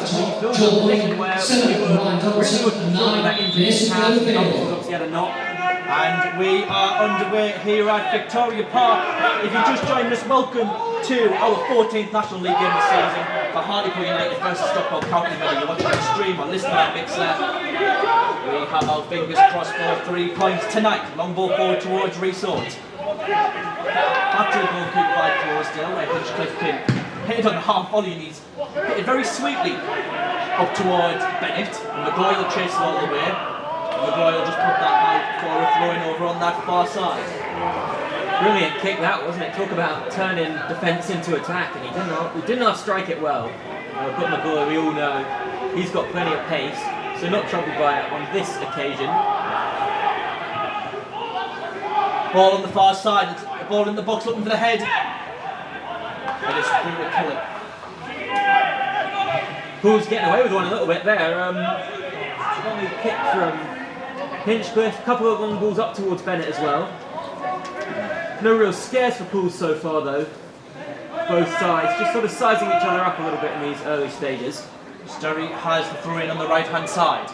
was refilled in a position where we were really looking for that injury in his hand. Obviously had a knock. And we are underway here at Victoria Park. If you just joined us, welcome to our 14th National League game this season for Hartlepool United versus Stockport County. Whether you're watching the stream or listening on Mixler, we have our fingers crossed for 3 points tonight. Long ball forward towards Resort. Back to the goalkeeper by Cloresdale, where Hinchcliffe can hit it on the half volley, and he's hit it very sweetly up towards Bennett. And McGoy will chase it all the way. McGoy will just put that out for a throw-in over on that far side. Brilliant kick that, wasn't it? Talk about turning defence into attack, and he didn't half strike it well. But McGoy, we all know, he's got plenty of pace, so not troubled by it on this occasion. Ball on the far side, it's a ball in the box looking for the head. And it's through to kill it. Pool's getting away with one a little bit there. Lovely kick from Hinchcliffe, a couple of long balls up towards Bennett as well. No real scares for Pool so far though. Both sides just sort of sizing each other up a little bit in these early stages. Sturry has the throw in on the right hand side.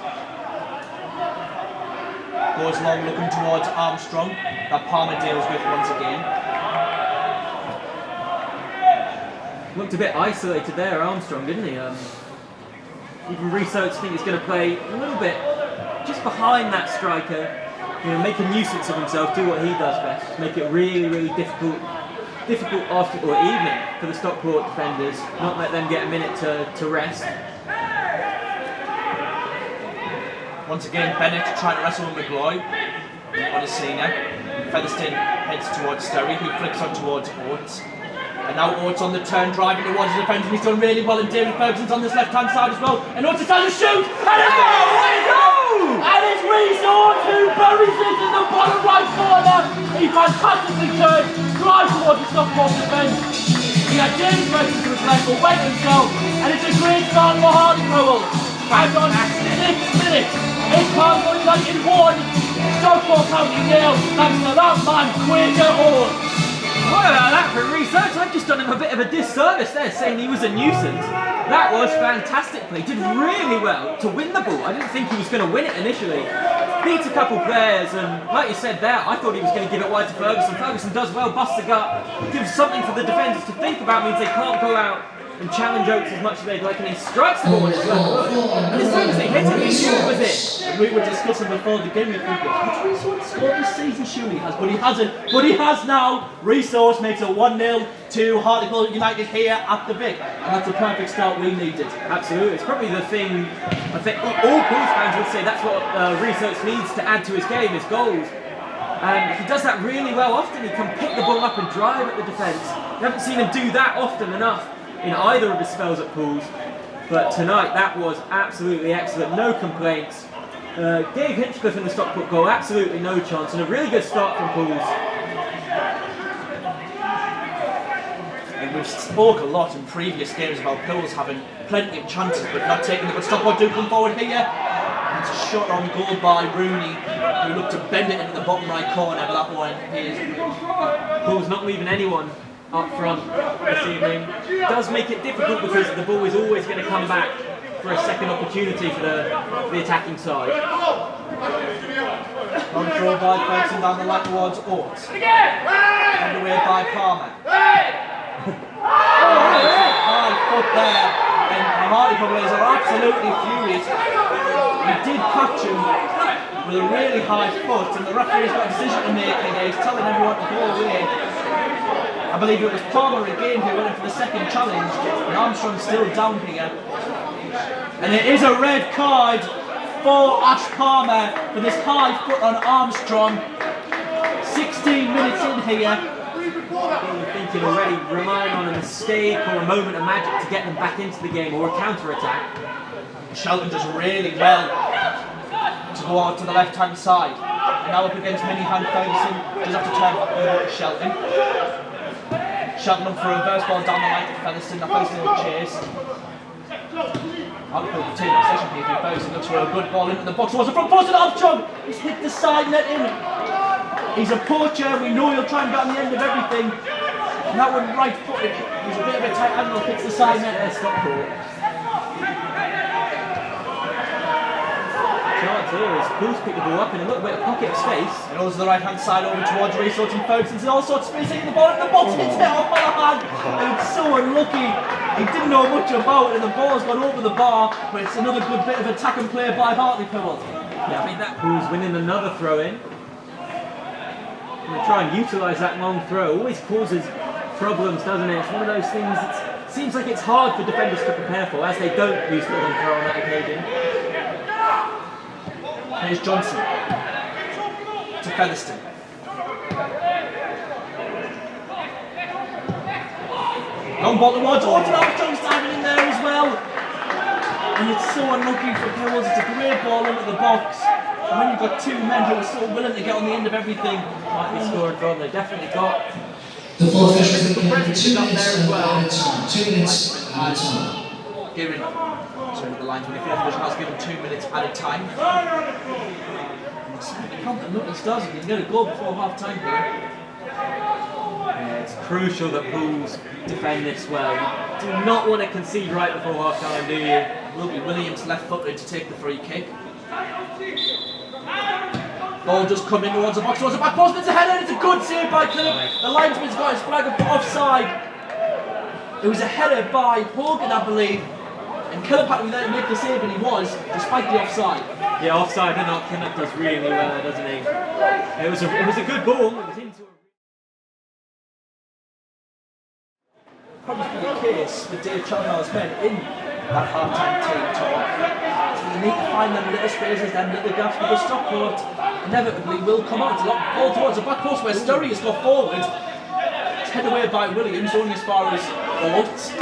Goes long looking towards Armstrong, that Palmer deals with once again. Looked a bit isolated there, Armstrong, didn't he? Even Resoats think he's going to play a little bit just behind that striker, make a nuisance of himself, do what he does best, make it really, really difficult after or evening for the Stockport defenders, not let them get a minute to rest. Once again, Bennett trying to wrestle with McGloy on his senior. Featherstone heads towards Sturry, who flicks on towards Oates. And now Oates on the turn, driving towards the defence, and he's done really well, and David Ferguson's on this left-hand side as well. And Oates decides to shoot, and it's And it's Resort who buries it in the bottom right corner. He fantastically turns, drives towards the Stockport defence. He had David Ferguson to his left, but went himself, and it's a great start for Hartlepool. And on 6 minutes, it's Hartlepool United 1, Stockport County 0, thanks to that man, Quaker Oates. What about that for research? I've just done him a bit of a disservice there, saying he was a nuisance. That was fantastic play. Did really well to win the ball. I didn't think he was going to win it initially. Beats a couple players, and like you said there, I thought he was going to give it wide to Ferguson. Ferguson does well, busts the gut, gives something for the defenders to think about, means they can't go out and challenge Oates as much as they'd like, and he strikes the ball in his left foot. And as soon as he hit it, he knew it was it. We were discussing before the game, has Resource scored this season? Surely he has, but he hasn't. But he has now. Resource makes it 1-0 to Hartlepool United here at the Vic, and that's a perfect start we needed. Absolutely, it's probably the thing. I think all Bulls fans would say that's what Resource needs to add to his game, is goals. And he does that really well often. He can pick the ball up and drive at the defence. You haven't seen him do that often enough in either of his spells at Pools, but tonight that was absolutely excellent, no complaints. Gave Hinchcliffe in the Stockport goal absolutely no chance, and a really good start from Pools. And we've spoke a lot in previous games about Pools having plenty of chances but not taking them, but Stockport do come forward here. And it's a shot on goal by Rooney, who looked to bend it into the bottom right corner, but that one is... Pools not leaving anyone up front this evening. Does make it difficult because the ball is always going to come back for a second opportunity for the attacking side. On throw by Ferguson down the line towards Oates. Underway by Palmer. High foot there, and the Hartlepool players are absolutely furious. He did catch him with a really high foot, and the referee's got a decision to make here. He's telling everyone to go away. I believe it was Palmer again who went in for the second challenge, and Armstrong's still down here. And it is a red card for Ash Palmer for this high foot on Armstrong. 16 minutes in here. You're thinking already, relying on a mistake or a moment of magic to get them back into the game, or a counter-attack. Shelton does really well to go out to the left-hand side. And now up against Minihan Ferguson, does have to turn over to Shelton. Shelton up for a reverse ball down the line to Featherstone. Now Featherstone will chase. Hartlepool continue possession here. Ferguson looks for a good ball into the box. Towards the front post and Armstrong. He's hit the side net in. He's a poacher. We know he'll try and get on the end of everything. And that one right footed. He's a bit of a tight angle. Hits the side net there. Stockport. chance here as Pools pick the ball up in a little bit of pocket of space. And goes to the right hand side over towards Resorts and Ferguson's and all sorts of space, taking the ball in the box, it's hit off by the hand. And it's so unlucky. He didn't know much about it and the ball's gone over the bar, but it's another good bit of attack and play by Hartlepool. Yeah, I think that Pools winning another throw in. Going to try and utilise that long throw. Always causes problems, doesn't it? It's one of those things that seems like it's hard for defenders to prepare for, as they don't use the long throw on that occasion. Here's Johnson to Featherstone. Long ball towards Orton, Armstrong's diving in there as well. And it's so unlucky for Powells. It's a great ball into the box. And when you've got two men who are so willing to get on the end of everything, Might be scoring from, they definitely got. The fourth official The presence is up there as well. 2 minutes at a time. given, sorry, the line 24th division has given 2 minutes at a time. You can't look at the stars, you can get a goal before half time here. Yeah, it's crucial that Pools defend this well. You do not want to concede right before half time, do you? Will be Williams left-footed to take the free kick. Ball just come in towards the box, towards the back post, it's a header, and it's a good save by Philip. The linesman's got his flag of offside. It was a header by Hogan, I believe, and Killip had to be there to make the save, and he was, despite the offside. Yeah, offside and not Kenneth does really well, doesn't he? It was a good ball. It was into Probably be the case for Dave Chalmers's men in that half-time team talk. So you need to find them little spaces, them little gaps, because Stockport inevitably will come out. It's a lot ball towards the back post where Sturry has got forward. It's headed away by Williams, only as far as Oates.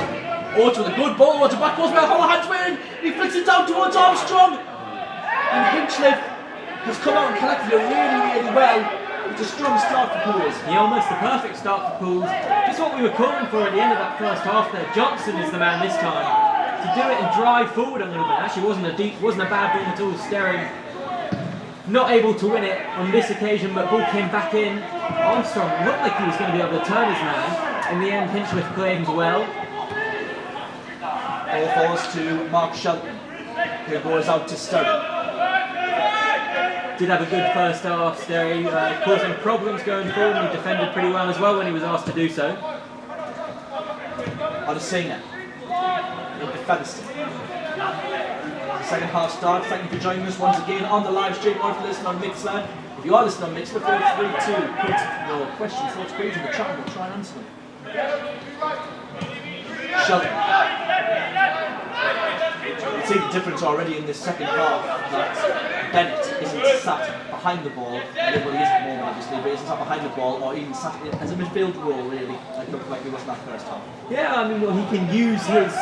Oates with a good ball towards the back post where Holohan's winning. He flicks it down towards Armstrong. And Hinchliffe has come out and collected it really, really well. It's a strong start for Pools. Yeah, almost the perfect start for Pools. Just what we were calling for at the end of that first half there. Johnson is the man this time to do it and drive forward a little bit. Actually, wasn't a bad ball at all. Sterry not able to win it on this occasion, but ball came back in. Armstrong looked like he was going to be able to turn his man. In the end, Hinchliffe claims well. Ball falls to Mark Shelton, who goes out to Sturry. Did have a good first half, Sterry, causing problems going forward, and he defended pretty well as well when he was asked to do so. Adesina into Featherstone. Second half starts. Thank you for joining us once again on the live stream or if you're listening on Mixler. If you are listening on Mixler, feel free to put your questions, thoughts, queries in the chat and we'll try and answer them. Shelton. You see the difference already in this second half that Bennett isn't sat behind the ball, well he is at the moment obviously, but he isn't sat behind the ball or even sat in as a midfield role really, like looked like he was in that first half. Yeah, I mean, well, he can use his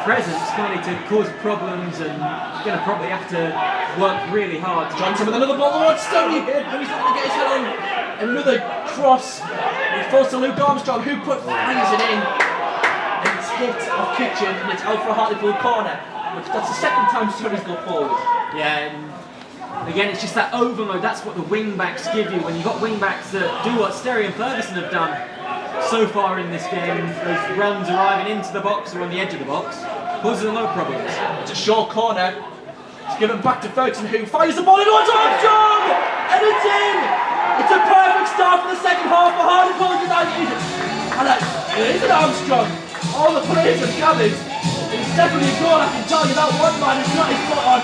presence kind of to cause problems, and he's going to probably have to work really hard. Johnson with another ball towards Stoney, and he's not going to get his head on another cross. It falls to Luke Armstrong, who fires it in. And it's hit off Kitchen, and it's out for a Hartlepool corner. Which that's the second time Stoney's gone forward. Yeah, and again, it's just that overload. That's what the wing backs give you. When you've got wing backs that do what Sterry and Ferguson have done so far in this game, those runs arriving into the box or on the edge of the box, causes a lot of problems. It's a short corner. It's given back to Ferguson, who fires the ball in towards Armstrong! And it's in! It's a perfect start for the second half for Hartlepool United. And it is an Armstrong. All the players have gathered. It's definitely a goal, I can tell you. That one man is not his foot on.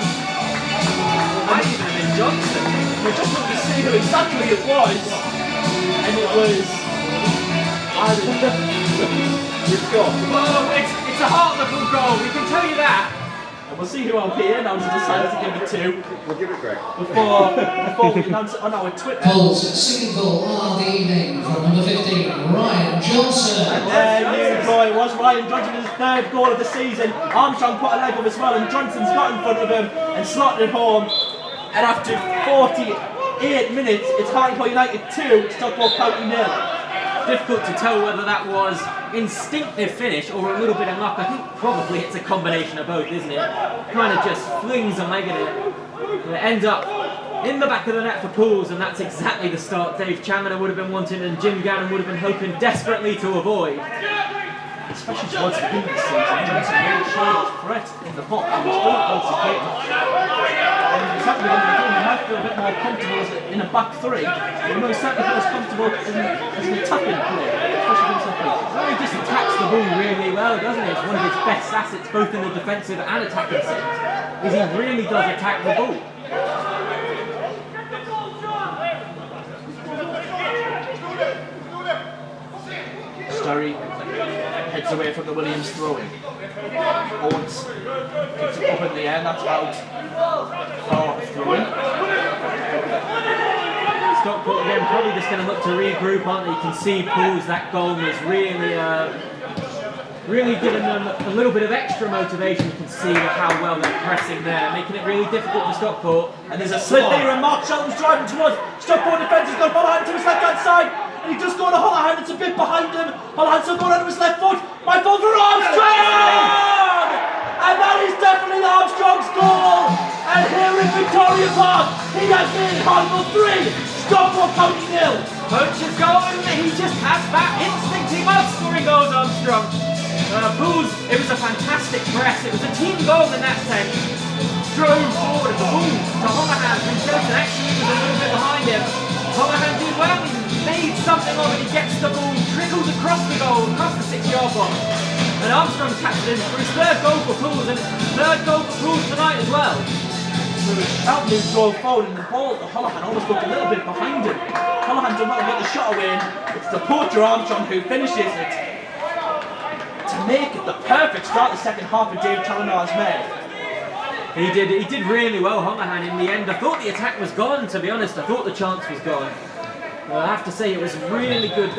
Might even have been Johnson. We just wanted to see who exactly it was. And it was... It's gone. Well, it's a Hartlepool goal, we can tell you that. And we'll see who our PA announcer decides to give it to. We'll give it Greg. Before we announce it on our Twitter. Polls second goal of the evening from number 15, Ryan Johnson. There you go, it was Ryan Johnson, his third goal of the season. Armstrong put a leg up as well, and Johnson's got in front of him and slotted it home. And after 48 minutes, it's Hartlepool United 2, Stockport County 0. Difficult to tell whether that was instinctive finish or a little bit of luck. I think probably it's a combination of both, isn't it? Kind of just flings a leg at it. And it ends up in the back of the net for Pools, and that's exactly the start Dave Chalmers would have been wanting and Jim Gannon would have been hoping desperately to avoid. especially towards the end of the season, Johnson really showed his threat in the box and was doing it once again. And he's certainly going to be doing, he might feel a bit more comfortable in a back three, but he certainly feels comfortable as an attacking player, especially against the Heat. Well, he just attacks the ball really well, doesn't he? It's one of his best assets, both in the defensive and attacking sense, is he really does attack the ball. Sturry heads away from the Williams throwing. Owens kicks it up in the air, and that's out for throwing. Stockport again probably just going to look to regroup, aren't they? You can see Pools, that goal was really giving them a little bit of extra motivation. You can see how well they're pressing there, making it really difficult for Stockport. And there's a slip here, and Mark Shelton's driving towards Stockport defence. He's got Holohan to his left hand side, and he just going to Holohan. It's a bit behind him. Holohan's still going onto his left foot. My fault for Armstrong! And that is definitely Armstrong's goal. And here in Victoria Park, he has made Hartlepool 3, Stockport County 0. Poacher's going, he just has that instinct, he loves scoring goals, Armstrong. Pools, it was a fantastic press, it was a team goal in that sense. Drove forward the ball to Holohan, and Shelton actually was a little bit behind him. Holohan did well, he made something of it, he gets the ball, trickles across the goal, across the 6-yard box. And Armstrong taps it in for his third goal for Pools, and it's his third goal for Pools tonight as well. So Shelton drove forward, and the ball to Holohan almost looked a little bit behind him. Holohan did not get the shot away, and it's the poacher Armstrong who finishes it to make it the perfect start the second half of Dave Challinar's made. He did really well, Holohan, in the end. I thought the attack was gone, to be honest. I thought the chance was gone. I have to say it was really good. You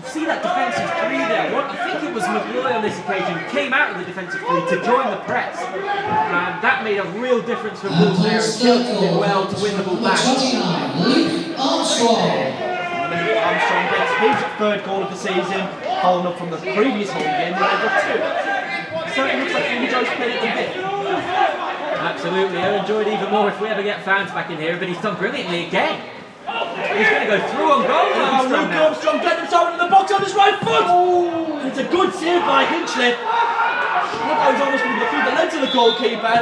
see that defensive three there. I think it was McLoy on this occasion came out of the defensive three to join the press, and that made a real difference for Pools there. And Shelton did well to win the ball back. Armstrong gets his third goal of the season, following up from the previous home game where they got 2. Certainly looks like he enjoys playing at the bit. Absolutely, I enjoyed even more if we ever get fans back in here, but he's done brilliantly again. He's going to go through on goal. Luke Armstrong getting himself into the box on his right foot. Oh, it's a good save by Hinchliffe. That was almost going to go through the legs of the goalkeeper.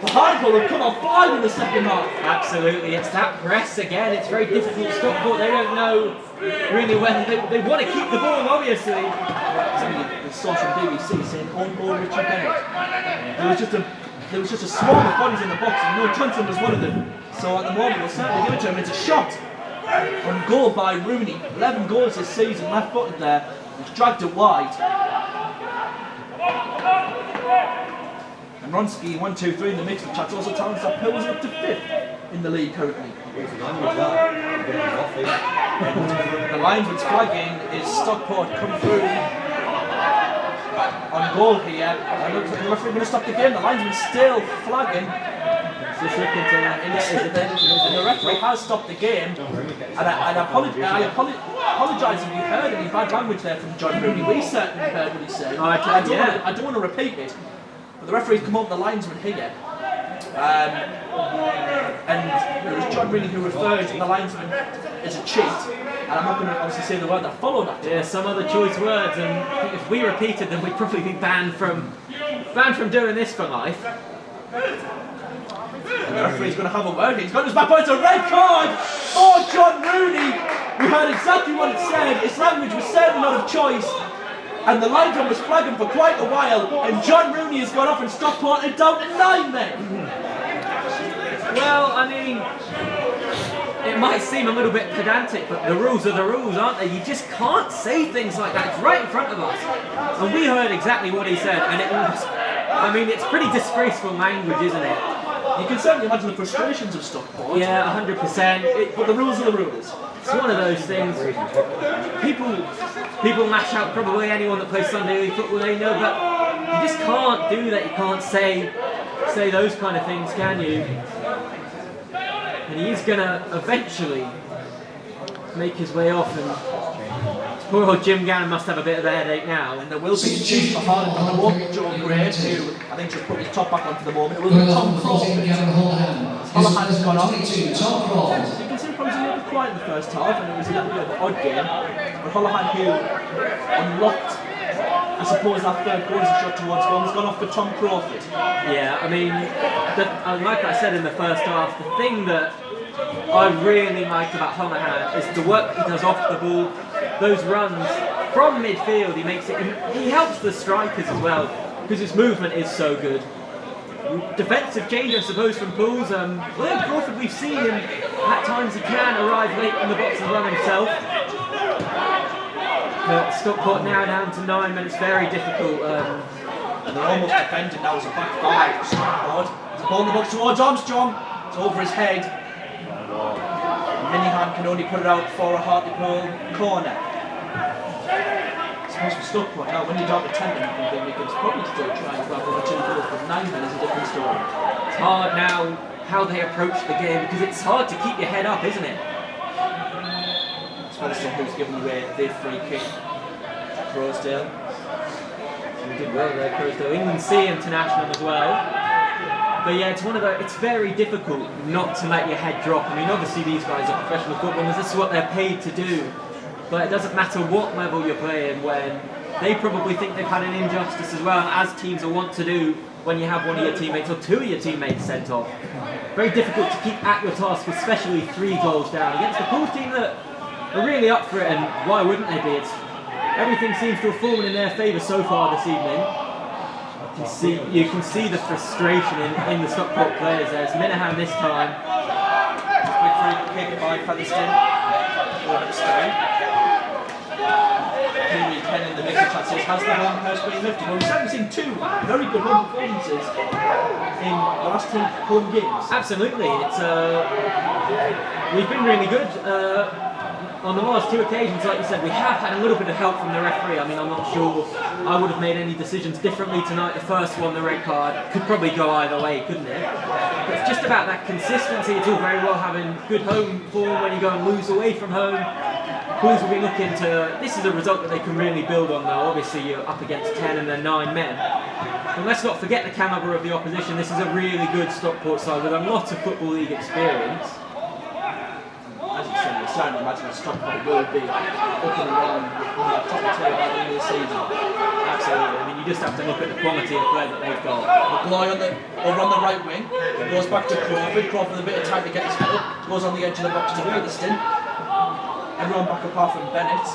The Hartlepool have come on flying in the second half. Absolutely, it's that press again. It's very difficult to Stockport. They don't know really when they want to keep the ball, obviously. The source from BBC saying on goal Richie Bennett. There was just a swarm of bodies in the box, and Johnson was one of them. So at the moment, we'll certainly give it to him. It's a shot on goal by Rooney. 11 goals this season, left-footed there. He's dragged it wide. And Ronsky 1-2-3 in the mix, which has also telling us that Pools are up to 5th in the league currently. The linesman's flagging is Stockport come through on goal here. And looks like the referee going to stop the game. The linesman's still flagging. Just looking to and the referee has stopped the game. And I apologise if you heard any bad language there from John Rooney. We certainly heard what he said. I don't want to repeat it. But the referee's come up with the linesman here. And it was John Rooney who referred to the linesman as a cheat. And I'm not going to obviously say the word that followed that. Yeah, some other choice words, and I think if we repeated them, we'd probably be banned from doing this for life. And the referee's going to have a word. He's got his back, but it's a red card for John Rooney. We heard exactly what it said. His language was certainly not of choice. And the linesman was flagging for quite a while. And John Rooney has gone off and Stockport are down to 9 men. Well, I mean, it might seem a little bit pedantic, but the rules are the rules, aren't they? You just can't say things like that. It's right in front of us. And we heard exactly what he said, and it was, I mean, it's pretty disgraceful language, isn't it? You can certainly imagine the frustrations of Stockport. Yeah, 100%. But the rules are the rules. It's one of those things. People lash out probably anyone that plays Sunday League football, they know, but you just can't do that. You can't say those kind of things, can you? And he's gonna eventually make his way off, and poor old Jim Gannon must have a bit of a headache now. And there will be a change for Hartlepool. There won't be Joe Gray, who I think just put his top back on for the moment. It will be Tom Cross. Holohan has gone off. You can see him probably a little bit quiet. quiet in the first half, and it was a little bit of an odd game. But Holohan, who unlocked, I suppose, that third goal as a shot towards goal, has gone off for Tom Crawford. Yeah, I mean, like I said in the first half, the thing that I really liked about Holohan is the work that he does off the ball, those runs from midfield. He helps the strikers as well because his movement is so good. Defensive change, I suppose, from Pools. Well, Crawford, we've seen him at times. He can arrive late in the box and run himself. But Stockport now down to 9 minutes, very difficult. And they're almost defending now as a back five. Stockport. There's a ball in the box towards Armstrong. It's over his head. Minihan can only put it out for a Hartlepool corner. I suppose for Stockport now, when you're down to 10 minutes, then you can probably still try and grab over 2 goals, but 9 minutes is a different story. It's hard now how they approach the game because it's hard to keep your head up, isn't it? It's Featherstone who's given away the free kick to Crowsdale. We did well there, Crowsdale. England C international as well. But yeah, it's very difficult not to let your head drop. I mean, obviously these guys are professional footballers, this is what they're paid to do. But it doesn't matter what level you're playing when they probably think they've had an injustice as well, and as teams will want to do when you have one of your teammates or two of your teammates sent off. Very difficult to keep at your task, especially 3 goals down against a Pools team that are really up for it, and why wouldn't they be? Everything seems to have fallen in their favour so far this evening. You can see the frustration in the Stockport players. There's Minahan this time. Quick free kick by Featherstone. Over to Stone. Henry Penn in the mix of chances has the home purse being lifted. Well, we've certainly seen 2 very good home performances in the last 2 home games. Absolutely, we've been really good. On the last 2 occasions, like you said, we have had a little bit of help from the referee. I mean, I'm not sure I would have made any decisions differently tonight. The first one, the red card, could probably go either way, couldn't it? But it's just about that consistency. It's all very well having good home form when you go and lose away from home. Pools will be looking to... This is a result that they can really build on, though. Obviously, you're up against 10 and then 9 men. And let's not forget the calibre of the opposition. This is a really good Stockport side with a lot of Football League experience. As you said, I certainly imagine that Stockport will be up and around on the top tier by the end of the season. Absolutely. I mean, you just have to look at the quality of play that they've got. McGloy over on the right wing. Goes back to Crawford. Crawford with a bit of time to get his head up. Goes on the edge of the box to Featherstone. Everyone back apart from Bennett.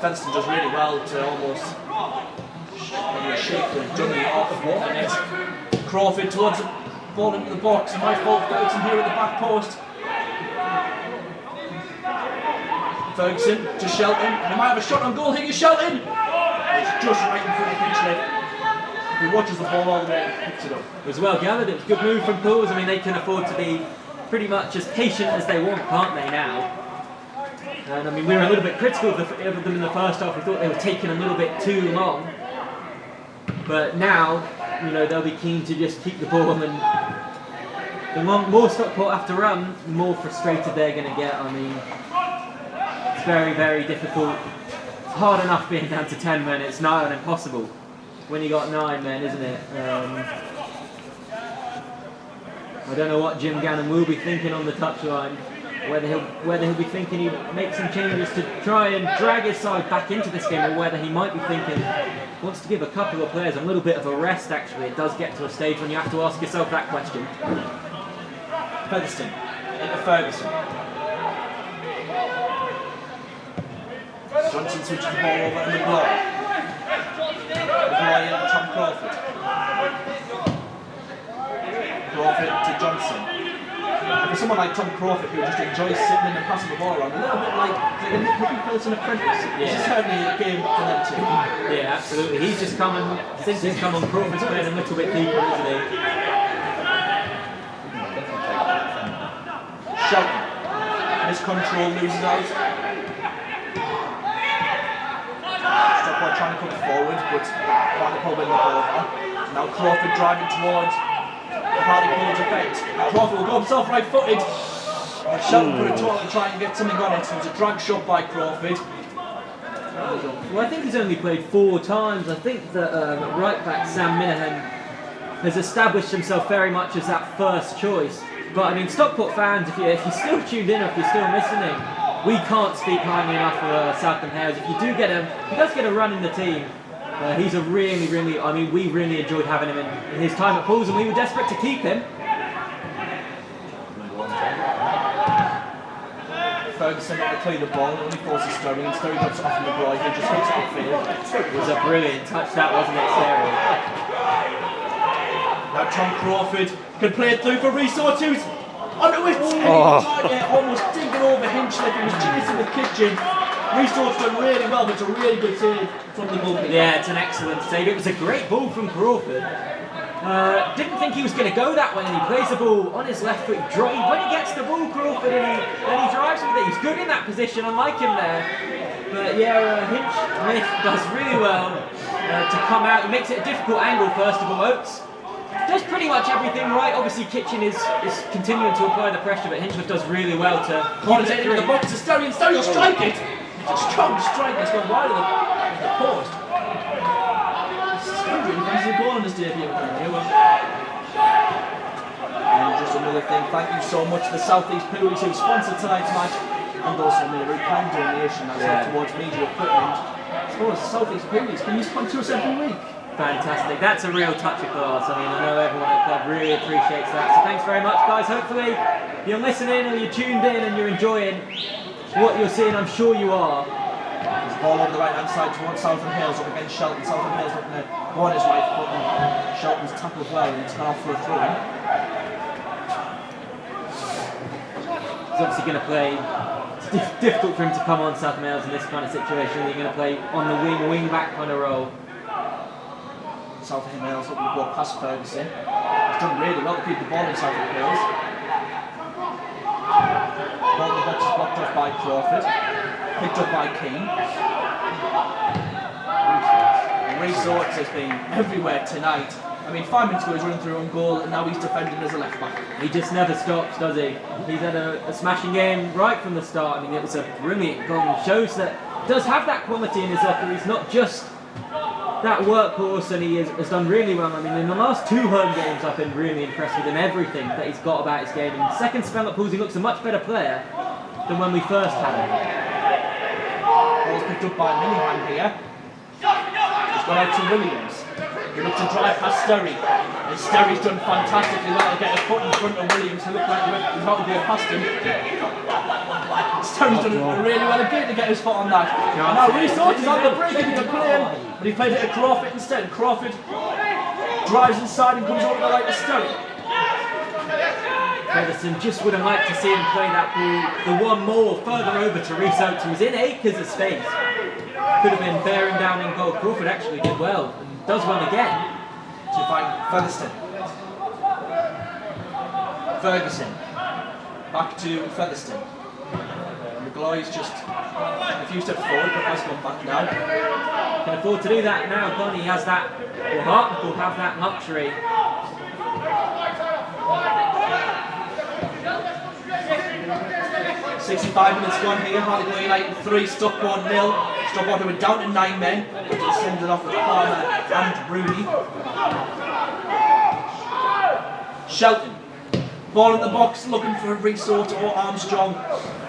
Featherstone does really well to almost shake the dummy off of Bennett. Crawford towards the ball into the box. My fault, Ferguson here at the back post. Ferguson to Shelton. He might have a shot on goal. Here's Shelton. It's just right in front of Finchley. He watches the ball all the way and picks it up. It was well gathered. It was a good move from Pools. I mean, they can afford to be pretty much as patient as they want, can't they now? And I mean, we were a little bit critical of them in the first half. We thought they were taking a little bit too long. But now, you know, they'll be keen to just keep the ball, and the more Stockport have to run, the more frustrated they're going to get. I mean, it's very, very difficult. It's hard enough being down to 10 men. It's nigh on impossible when you got 9 men, isn't it? I don't know what Jim Gannon will be thinking on the touchline. Whether he'll be thinking he makes some changes to try and drag his side back into this game, or whether he might be thinking wants to give a couple of players a little bit of a rest. Actually, it does get to a stage when you have to ask yourself that question. Featherstone into Ferguson. Johnson switches the ball over to McGloy. McGloy into Tom Crawford. Crawford to Johnson. And for someone like Tom Crawford, who just enjoys sitting in and passing the ball around, a little bit like a Nicky Pilson apprentice, this is certainly a game for them too. Yeah, absolutely. He's just come and, since he's come on, Crawford's playing a little bit deeper, isn't he? Shelton. His control loses out. Stockport trying to come forward, but Hartlepool win the ball back. Now Crawford driving towards Hartlepool's effect. Crawford will go himself right-footed. Shelton put it to try and get something on it. It was a drag shot by Crawford. Well, I think he's only played 4 times. I think that right back Sam Minahan has established himself very much as that first choice. But I mean, Stockport fans, if you're still tuned in or if you're still listening, we can't speak highly enough of Southern Hales. If you do get him, he does get a run in the team. He's a really, I mean, we really enjoyed having him in his time at Pools, and we were desperate to keep him. Ferguson to clear the ball, only forces Sturry, and Sturry drops it off in the groin, he just hits it upfield. It was a brilliant touch, that wasn't it, Sarah? Now Tom Crawford can play it through for Resort, who's onto it! Almost digging over Hinchliffe, he was chasing with Kitchen. Resort's done really well, but it's a really good save from the goalkeeper. Yeah, it's an excellent save. It was a great ball from Crawford. Didn't think he was going to go that way, and he plays the ball on his left foot. When he gets the ball, Crawford, and he drives with it. He's good in that position. I like him there. But yeah, Hinchliffe does really well to come out. He makes it a difficult angle, first of all. Oates does pretty much everything right. Obviously, Kitchen is continuing to apply the pressure, but Hinchliffe does really well to Corner's it into the box to Sturry, and Sturry will strike it. It's a strong strike, it's gone wide of the post. Sturry fancy a goal on his debut. And just another thing, thank you so much to the South East Poolies who sponsored tonight's match, and also made a very kind donation as well towards media equipment. I suppose South East Poolies, can you sponsor us every week? Fantastic. That's a real touch of class. I mean, I know everyone at the club really appreciates that. So thanks very much, guys. Hopefully you're listening or you're tuned in and you're enjoying what you're seeing. I'm sure you are. There's a ball over the right-hand side towards Southern Hales up against Shelton. Southern Hales looking to go on his right foot, and Shelton's tackled well, and it's gone off for a throw-in. He's obviously going to play. It's difficult for him to come on Southern Hales in this kind of situation. You're going to play on the wing-back kind of role. Southern Hales looking to go past Ferguson. He's done really well to keep the ball in Southern Hales. Ball in the box is blocked off by Crawford. Picked up by Keane. Resorts has been everywhere tonight. I mean, 5 minutes ago he's running through on goal, and now he's defending as a left back. He just never stops, does he? He's had a smashing game right from the start. I mean, it was a brilliant goal. It shows that he does have that quality in his locker. He's not just that workhorse, and he has done really well. I mean, in the last 2 home games, I've been really impressed with him. Everything that he's got about his game. In the second spell at Pools, he looks a much better player than when we first had him. Ball's picked up by Millihan here. He's gone out to Williams. He looks to drive past Sturry. And Sturry's done fantastically well to get a foot in front of Williams, who looked like he was about to go past him. Sturry's done really well again to get his foot on that. And now Resorts is on the break if he can play him, but he played it to Crawford instead. Crawford drives inside and comes over the right to Sturry. Ferguson just would have liked to see him play that ball the one more further over to Rhys Oates, who was in acres of space. Could have been bearing down in goal. Crawford actually did well, and does well again. To find Featherstone. Ferguson. Back to Featherstone. McGloy's just a few steps forward, but has gone back now. Can afford to do that now, Donny has that, or Hartlepool have that luxury. 65 minutes gone here, Hartlepool United 3, Stockport 0. Stockport who were down to 9 men, but they send it off with Palmer and Rooney. Shelton, ball in the box, looking for a Resort or Armstrong.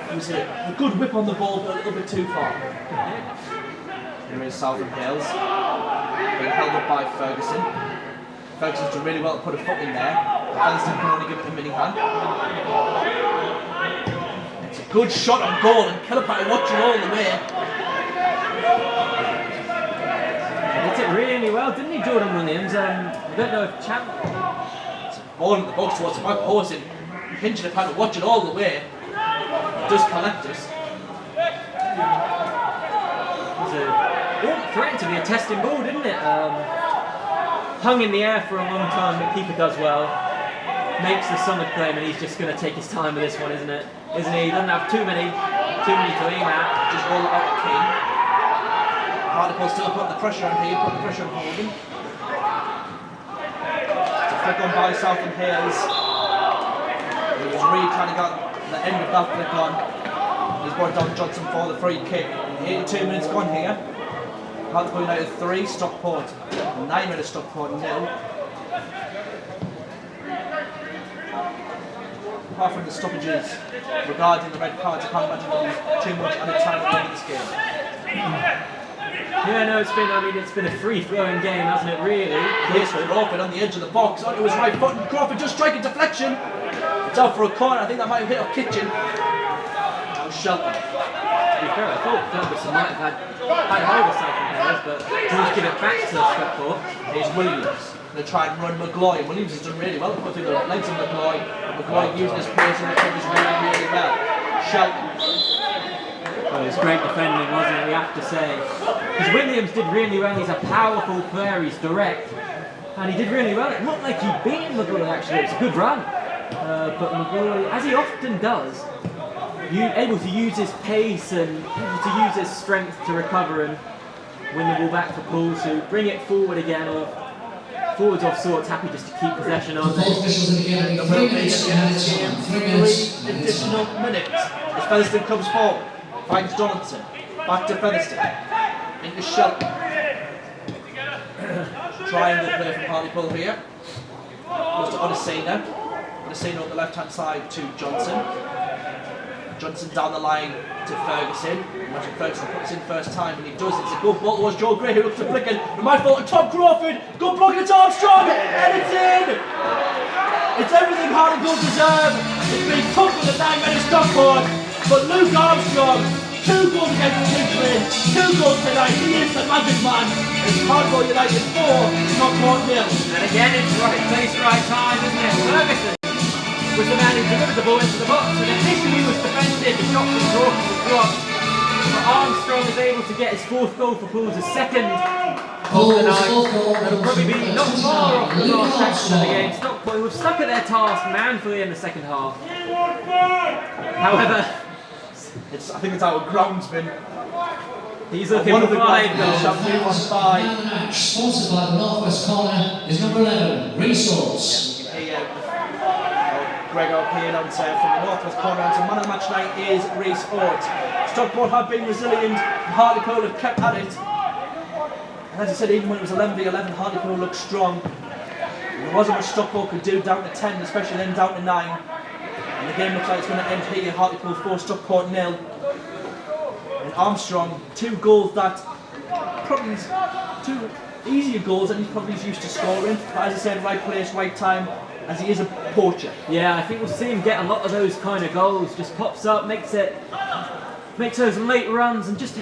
It was a good whip on the ball, but a little bit too far. Here is Southern Hales, being held up by Ferguson. Ferguson's done really well to put a foot in there. Featherstone can only give it a mini hand. It's a good shot on goal, and Kellepie watching all the way. He did it really well, didn't he, Jordan Williams? I don't know if Champ... Ball in the box towards the back post, and pinching the paddle, watching all the way. Does collect us. It threatened to be a testing ball, didn't it? Hung in the air for a long time, but keeper does well. Makes the solid claim, and he's just going to take his time with this one, isn't it? Isn't he? He doesn't have too many to aim at. Just roll it out to King. Hartlepool still putting the pressure on here, putting the pressure on Hogan. It's a flick on by Southern Hales. He was really trying to get the end of that flick on. He's brought down Johnson for the free kick. 82 minutes gone here. Hartlepool United 3, Stockport 9 minutes, Stockport 0. apart from the stoppages regarding the red cards, I can't imagine there'll be too much added time in this game. Yeah, no, it's been a free-flowing game, hasn't it, really? Here's Crawford on the edge of the box, onto his right foot, and Crawford just striking deflection. It's out for a corner, I think that might have hit off Kitchen. Now Shelton. To be fair, I thought Ferguson might have had hold of something there, but he'll give it back to Stockport. Here's Williams. Going to try and run McGloy. Williams has done really well to put through the legs of McGloy. McGloy using his pace and recovers really, really well. Shelton. Well, it was great defending, wasn't it, we have to say. Because Williams did really well, he's a powerful player, he's direct. And he did really well. It looked like he'd beaten McGloy actually, it was a good run. But McGloy, as he often does, able to use his pace and able to use his strength to recover and win the ball back for Poole to bring it forward again, or forwards of sorts, happy just to keep possession on. Both officials indicating 3 minutes and it's on. 3 minutes and it's on. Additional minutes. As Featherstone comes forward, finds Donaldson. Back to Featherstone. Into Shelton. Triangle play from Hartlepool here. Goes to Odesina. Odesina on the left hand side to Johnson. Johnson down the line to Ferguson. Imagine Ferguson puts in first time, and he does. It's a good ball towards Joe Gray, who looks to flick it. My fault to Tom Crawford. Good block at Armstrong, and it's in. It's everything Hartlepool deserve. It's been tough with the 9 men of Stockport, but Luke Armstrong, 2 goals against Kingsland, 2 goals tonight. He is the magic man. It's Hartlepool United 4, Stockport 0. And again, it's right place, right time, isn't it? Ferguson was the man who delivered the ball into the box, and initially was defended, the shot from Crawford was blocked. But Armstrong is able to get his 4th goal for Poole's second of the night. It'll probably be not far off the last section of the game. Stockport were stuck at their task manfully in the second half. However, I think it's our groundsman. he's looking for 5 goals. Man of the match, sponsored by the Northwest Corner, is number 11, Resource. Gregor Pian from the Northwest Corner, and man of the match tonight is Reece Ort. Stockport have been resilient, Hartlepool have kept at it. And as I said, even when it was 11v11, Hartlepool looked strong. There wasn't much Stockport could do down to 10, especially then down to 9. And the game looks like it's going to end here, Hartlepool 4, Stockport 0. And Armstrong, 2 goals that probably 2 easier goals that he's probably used to scoring. But as I said, right place, right time, as he is a poacher. Yeah, I think we'll see him get a lot of those kind of goals. Just pops up, makes those late runs, and just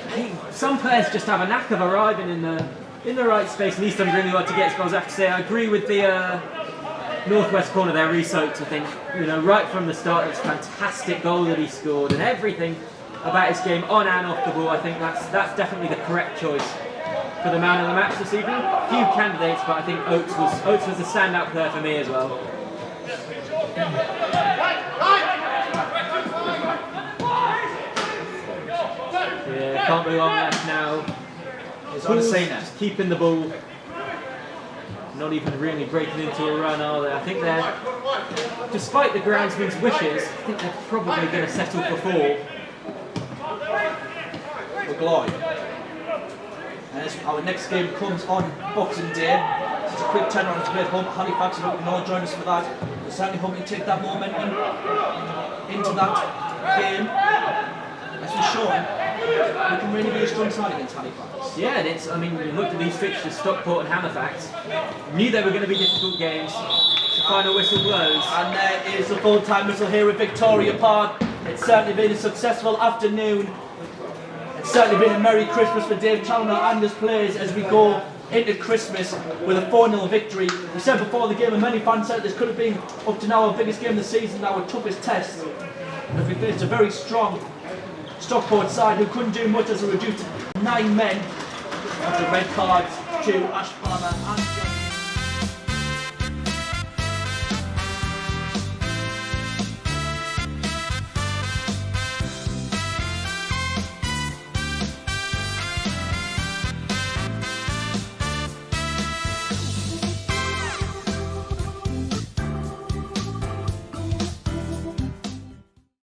some players just have a knack of arriving in the right space. And he's done really well to get his goals. I have to say, I agree with the Northwest Corner there, Resoaked. I think right from the start, it's a fantastic goal that he scored, and everything about his game on and off the ball. I think that's definitely the correct choice for the man of the match this evening. A few candidates, but I think Oates was the standout player for me as well. Yeah, can't be long left now. It's Odesina. Just keeping the ball. Not even really breaking into a run, are they? I think they're, despite the groundsman's wishes, I think they're probably going to settle for 4. McGloy. And as our next game comes on Boxing Day, it's a quick turnaround to play home. Halifax, I hope you can all join us for that. We're certainly hoping to take that momentum into that game. As we've shown, we can really be a strong side against Halifax. Yeah, and it's, you looked at these fixtures, Stockport and Halifax, knew they were going to be difficult games. The final whistle blows. And there is the full-time whistle here at Victoria Park. It's certainly been a successful afternoon. It's certainly been a Merry Christmas for Dave Challoner and his players as we go into Christmas with a 4-0 victory. We said before the game, and many fans said this could have been up to now our biggest game of the season, our toughest test. As we faced a very strong Stockport side who couldn't do much as a reduced 9 men after red cards to Ash Palmer and